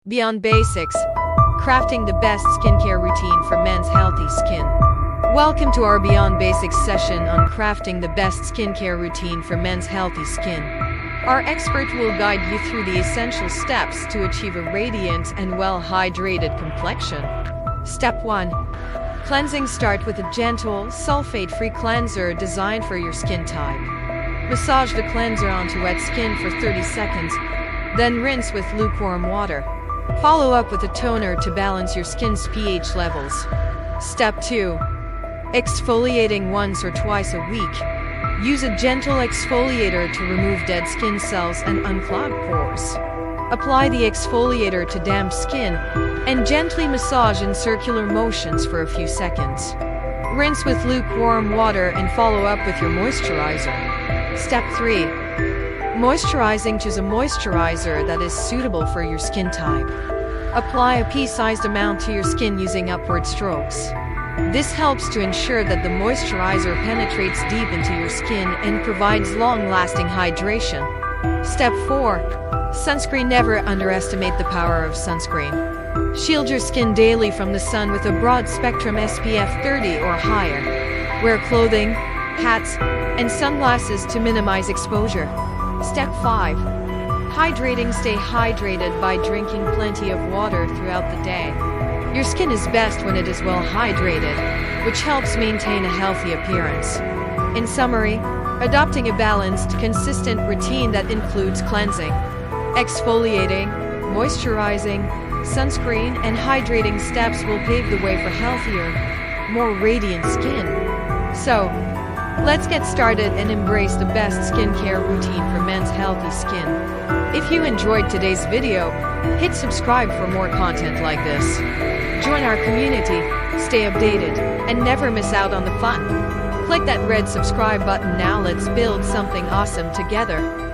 Beyond basics, crafting the best skincare routine for men's healthy skin. Welcome to our Beyond Basics session on crafting the best skincare routine for men's healthy skin. Our expert will guide you through the essential steps to achieve a radiant and well-hydrated complexion. Step 1. Cleansing. Start with a gentle, sulfate-free cleanser designed for your skin type. Massage the cleanser onto wet skin for 30 seconds, then rinse with lukewarm water. Follow up with a toner to balance your skin's pH levels. Step 2. Exfoliating once or twice a week. Use a gentle exfoliator to remove dead skin cells and unclog pores. Apply the exfoliator to damp skin and gently massage in circular motions for a few seconds. Rinse with lukewarm water and follow up with your moisturizer. Step 3. Moisturizing. Choose a moisturizer that is suitable for your skin type. Apply a pea-sized amount to your skin using upward strokes. This helps to ensure that the moisturizer penetrates deep into your skin and provides long-lasting hydration. Step 4. Sunscreen. Never underestimate the power of sunscreen. Shield your skin daily from the sun with a broad-spectrum SPF 30 or higher. Wear clothing, hats, and sunglasses to minimize exposure. Step 5. Hydrating. Stay hydrated by drinking plenty of water throughout the day. Your skin is best when it is well hydrated, which helps maintain a healthy appearance. In summary, adopting a balanced, consistent routine that includes cleansing, exfoliating, moisturizing, sunscreen, and hydrating steps will pave the way for healthier, more radiant skin. So, let's get started and embrace the best skincare routine for men's healthy skin. If you enjoyed today's video, hit subscribe for more content like this. Join our community, stay updated, and never miss out on the fun. Click that red subscribe button now. Let's build something awesome together.